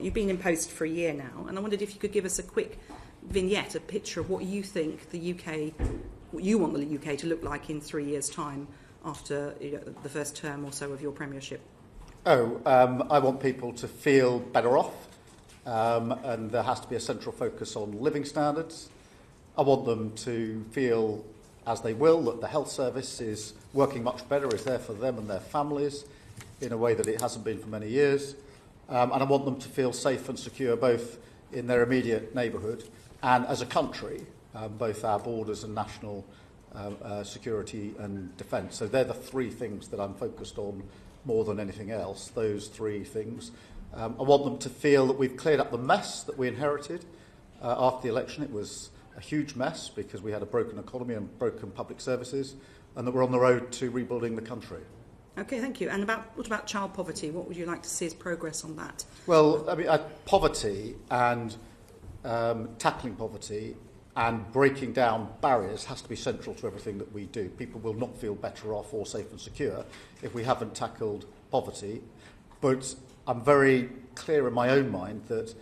You've been in post for a year now, and I wondered if you could give us a quick vignette, a picture of what you think the UK, what you want the UK to look like in 3 years' time after the first term or so of your premiership. I want people to feel better off, and there has to be a central focus on living standards. I want them to feel, as they will, that the health service is working much better, is there for them and their families in a way that it hasn't been for many years. And I want them to feel safe and secure both in their immediate neighbourhood and as a country, both our borders and national security and defence. So they're the three things that I'm focused on more than anything else, those three things. I want them to feel that we've cleared up the mess that we inherited after the election. It was a huge mess because we had a broken economy and broken public services, and that we're on the road to rebuilding the country. Okay, thank you. And what about child poverty? What would you like to see as progress on that? Well, I mean, poverty and tackling poverty and breaking down barriers has to be central to everything that we do. People will not feel better off or safe and secure if we haven't tackled poverty. But I'm very clear in my own mind that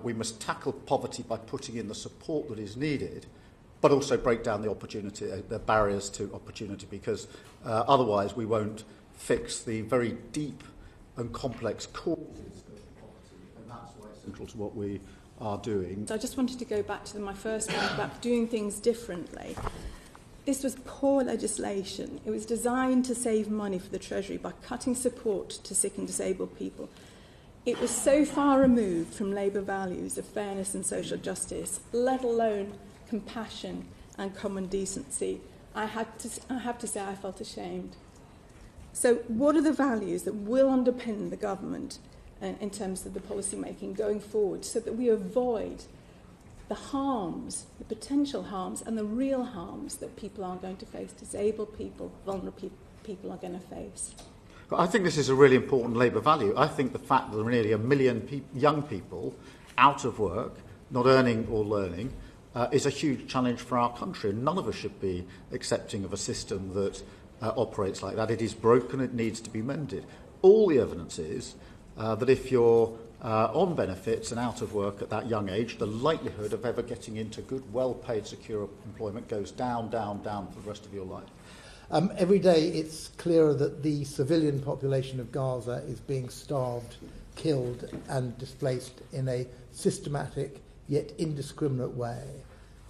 we must tackle poverty by putting in the support that is needed, but also break down the barriers to opportunity, because otherwise we won't fix the very deep and complex causes of poverty, and that's why it's central to what we are doing. So I just wanted to go back to my first point about doing things differently. This was poor legislation. It was designed to save money for the Treasury by cutting support to sick and disabled people. It was so far removed from Labour values of fairness and social justice, let alone compassion and common decency. I have to say I felt ashamed. So what are the values that will underpin the government in terms of the policy making going forward, so that we avoid the harms, the potential harms and the real harms that people are going to face, disabled people, vulnerable people are going to face? I think this is a really important Labour value. I think the fact that there are nearly 1 million young people out of work, not earning or learning, is a huge challenge for our country. And none of us should be accepting of a system that operates like that. It is broken, it needs to be mended. All the evidence is that if you're on benefits and out of work at that young age, the likelihood of ever getting into good, well-paid, secure employment goes down, down, down for the rest of your life. Every day it's clearer that the civilian population of Gaza is being starved, killed and displaced in a systematic yet indiscriminate way.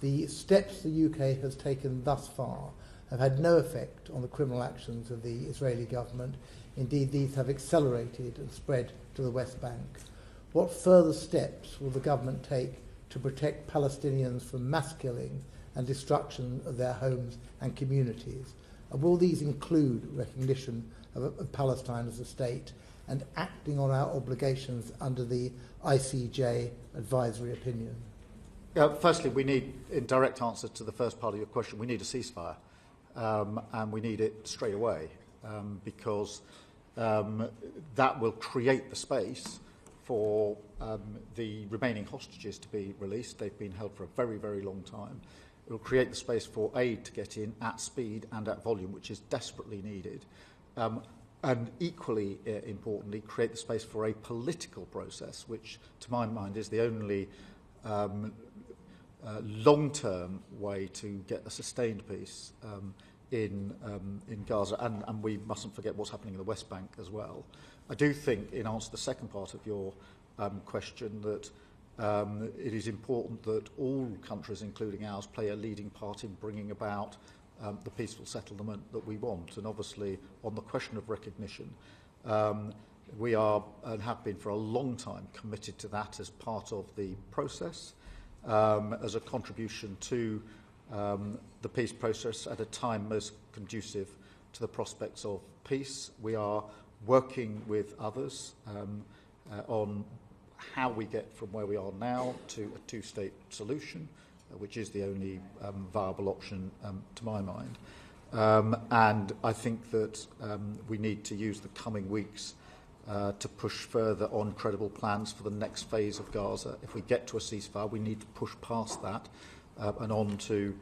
The steps the UK has taken thus far have had no effect on the criminal actions of the Israeli government. Indeed, these have accelerated and spread to the West Bank. What further steps will the government take to protect Palestinians from mass killing and destruction of their homes and communities? And will these include recognition of Palestine as a state and acting on our obligations under the ICJ advisory opinion? Firstly, we need, in direct answer to the first part of your question, we need a ceasefire, and we need it straight away, because that will create the space for the remaining hostages to be released. They've been held for a very, very long time. It will create the space for aid to get in at speed and at volume, which is desperately needed. And equally importantly, create the space for a political process, which, to my mind, is the only long-term way to get a sustained peace in Gaza. And we mustn't forget what's happening in the West Bank as well. I do think, in answer to the second part of your question, that it is important that all countries, including ours, play a leading part in bringing about the peaceful settlement that we want. And obviously, on the question of recognition, we are, and have been for a long time, committed to that as part of the process, as a contribution to the peace process at a time most conducive to the prospects of peace. We are working with others on how we get from where we are now to a two-state solution, which is the only viable option to my mind. And I think that we need to use the coming weeks to push further on credible plans for the next phase of Gaza. If we get to a ceasefire, we need to push past that and on to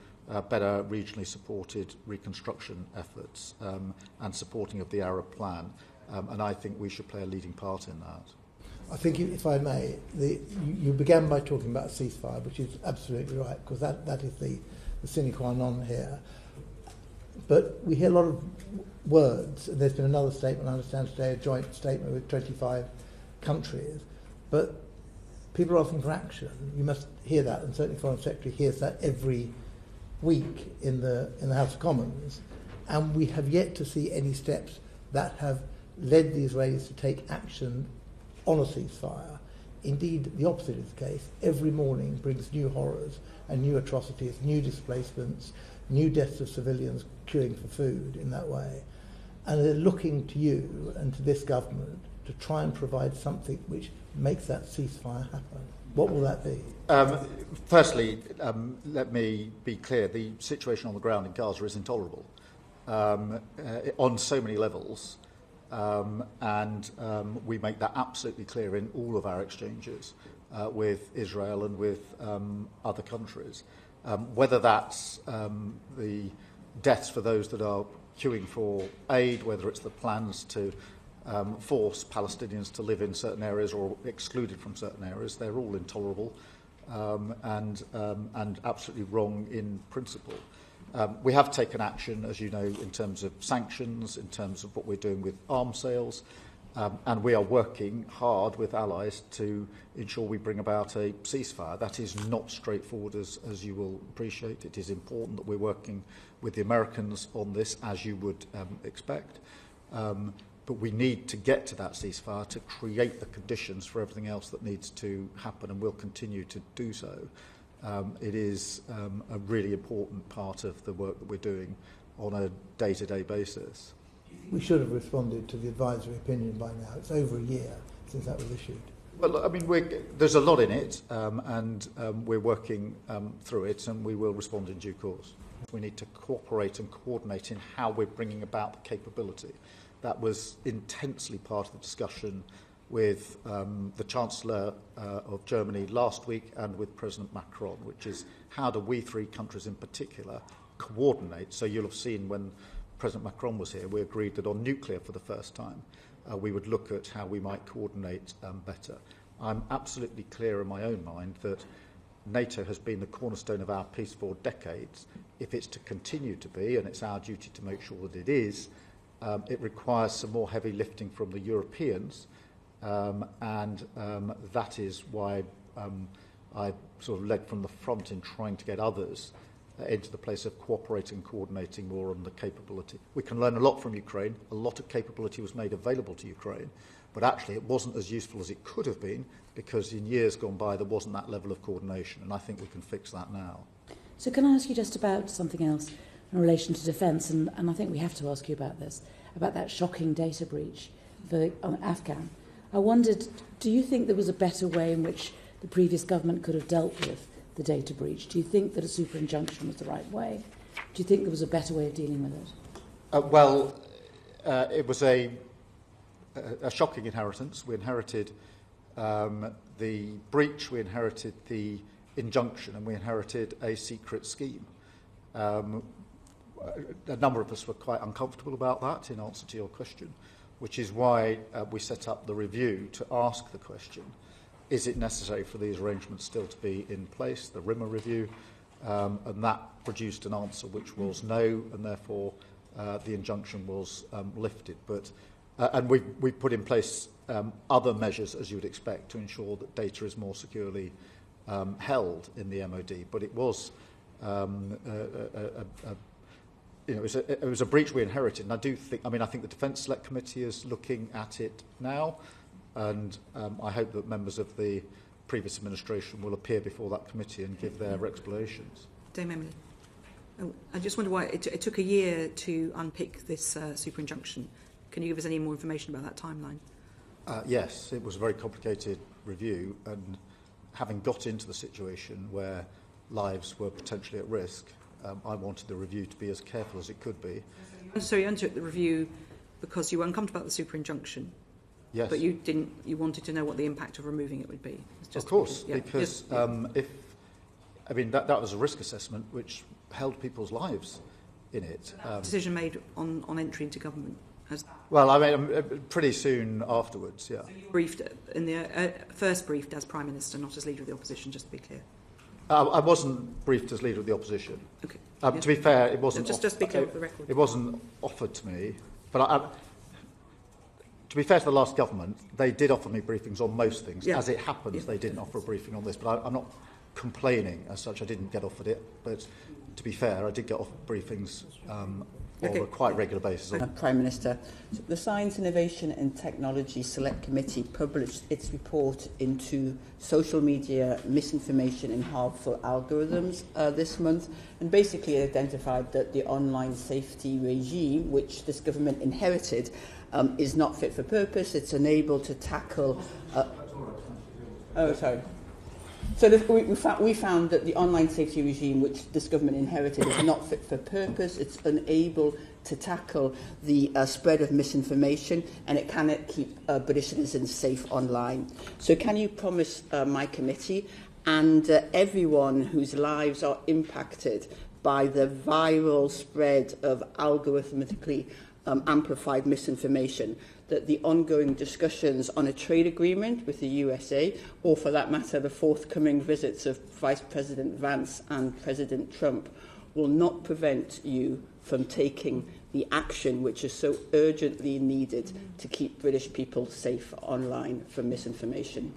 better regionally supported reconstruction efforts and supporting of the Arab plan. And I think we should play a leading part in that. I think, if I may, you began by talking about a ceasefire, which is absolutely right, because that is the sine qua non here. But we hear a lot of words, and there's been another statement, I understand today, a joint statement with 25 countries, but people are asking for action. You must hear that, and certainly Foreign Secretary hears that every week in the House of Commons, and we have yet to see any steps that have led the Israelis to take action on a ceasefire. Indeed, the opposite is the case. Every morning brings new horrors and new atrocities, new displacements, new deaths of civilians queuing for food in that way. And they're looking to you and to this government to try and provide something which makes that ceasefire happen. What will that be? Firstly, let me be clear. The situation on the ground in Gaza is intolerable on so many levels. And we make that absolutely clear in all of our exchanges with Israel and with other countries. Whether that's the deaths for those that are queuing for aid, whether it's the plans to force Palestinians to live in certain areas or excluded from certain areas, they're all intolerable and absolutely wrong in principle. We have taken action, as you know, in terms of sanctions, in terms of what we're doing with arms sales, and we are working hard with allies to ensure we bring about a ceasefire. That is not straightforward, as you will appreciate. It is important that we're working with the Americans on this, as you would expect. But we need to get to that ceasefire to create the conditions for everything else that needs to happen, and we'll continue to do so. It is a really important part of the work that we're doing on a day-to-day basis. We should have responded to the advisory opinion by now. It's over a year since that was issued. Well, I mean, there's a lot in it, and we're working through it, and we will respond in due course. We need to cooperate and coordinate in how we're bringing about the capability. That was intensely part of the discussion with the Chancellor of Germany last week and with President Macron, which is how do we three countries in particular coordinate? So you'll have seen when President Macron was here, we agreed that on nuclear for the first time, we would look at how we might coordinate better. I'm absolutely clear in my own mind that NATO has been the cornerstone of our peace for decades. If it's to continue to be, and it's our duty to make sure that it is, it requires some more heavy lifting from the Europeans, and that is why I sort of led from the front in trying to get others into the place of cooperating and coordinating more on the capability. We can learn a lot from Ukraine. A lot of capability was made available to Ukraine, but actually it wasn't as useful as it could have been because in years gone by there wasn't that level of coordination, and I think we can fix that now. So can I ask you just about something else in relation to defence, and I think we have to ask you about this, about that shocking data breach for Afghan. I wondered, do you think there was a better way in which the previous government could have dealt with the data breach? Do you think that a super injunction was the right way? Do you think there was a better way of dealing with it? It was a shocking inheritance. We inherited the breach, we inherited the injunction, and we inherited a secret scheme. A number of us were quite uncomfortable about that, in answer to your question, which is why we set up the review to ask the question, is it necessary for these arrangements still to be in place, the RIMA review, and that produced an answer which was no, and therefore the injunction was lifted. And we put in place other measures, as you would expect, to ensure that data is more securely held in the MOD. But it was it was a breach we inherited, and I think the Defence Select Committee is looking at it now, and I hope that members of the previous administration will appear before that committee and give their explanations. Dame Emily. I just wonder why it took a year to unpick this super injunction. Can you give us any more information about that timeline? Yes, it was a very complicated review, and having got into the situation where lives were potentially at risk, I wanted the review to be as careful as it could be. So you undertook the review because you were uncomfortable about the super injunction? Yes. But you wanted to know what the impact of removing it would be? Of course, because that was a risk assessment which held people's lives in it. Decision made on entry into government. Well, I mean, pretty soon afterwards, yeah. Briefed in the first briefed as Prime Minister, not as Leader of the Opposition, just to be clear. I wasn't briefed as Leader of the Opposition. Okay. To be fair, it wasn't... Just be clear with the record. It wasn't offered to me, but to be fair to the last government, they did offer me briefings on most things. Yeah. As it happens, they didn't offer a briefing on this, but I'm not complaining as such. I didn't get offered it, but to be fair, I did get offered briefings on a quite regular basis. Prime Minister, the Science, Innovation and Technology Select Committee published its report into social media misinformation and harmful algorithms this month, and basically identified that the online safety regime, which this government inherited, is not fit for purpose. It's unable to tackle... So we found that the online safety regime, which this government inherited, is not fit for purpose. It's unable to tackle the spread of misinformation, and it cannot keep British citizens safe online. So can you promise my committee and everyone whose lives are impacted by the viral spread of algorithmically amplified misinformation that the ongoing discussions on a trade agreement with the USA, or for that matter the forthcoming visits of Vice President Vance and President Trump, will not prevent you from taking the action which is so urgently needed to keep British people safe online from misinformation?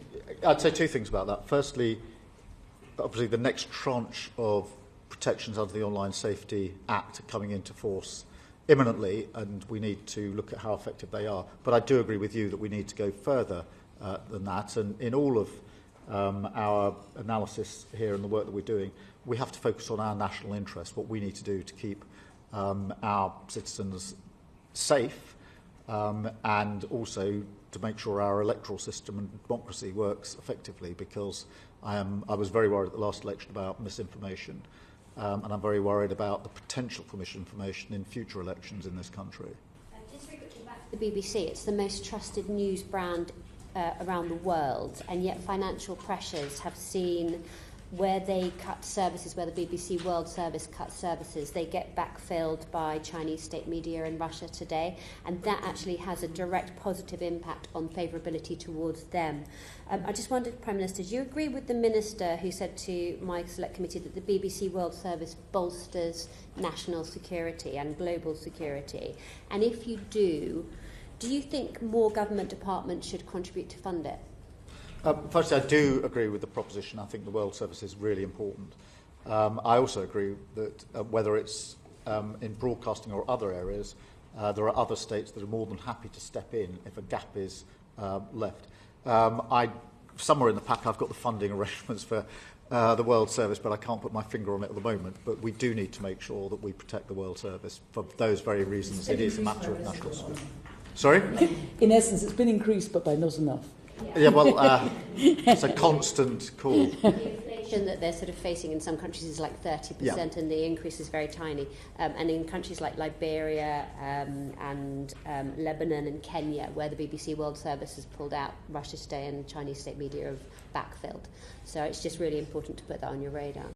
I'd say two things about that. Firstly, obviously the next tranche of protections under the Online Safety Act are coming into force imminently, and we need to look at how effective they are. But I do agree with you that we need to go further than that, and in all of our analysis here and the work that we're doing, we have to focus on our national interest, what we need to do to keep our citizens safe, and also to make sure our electoral system and democracy works effectively, because I was very worried at the last election about misinformation. And I'm very worried about the potential for misinformation in future elections in this country. Just very quickly back to the BBC, it's the most trusted news brand around the world, and yet financial pressures have seen where they cut services, where the BBC World Service cuts services, they get backfilled by Chinese state media in Russia today, and that actually has a direct positive impact on favourability towards them. I just wondered, Prime Minister, do you agree with the Minister who said to my select committee that the BBC World Service bolsters national security and global security? And if you do you think more government departments should contribute to fund it? Firstly, I do agree with the proposition. I think the World Service is really important. I also agree that whether it's in broadcasting or other areas, there are other states that are more than happy to step in if a gap is left. Somewhere in the pack I've got the funding arrangements for the World Service, but I can't put my finger on it at the moment. But we do need to make sure that we protect the World Service for those very reasons. It is a matter of national security. Sorry? In essence, it's been increased, but by not enough. Yeah, well, it's a constant call. The inflation that they're sort of facing in some countries is like 30%, and the increase is very tiny. And in countries like Liberia and Lebanon and Kenya, where the BBC World Service has pulled out, Russia Today and Chinese state media have backfilled. So it's just really important to put that on your radar.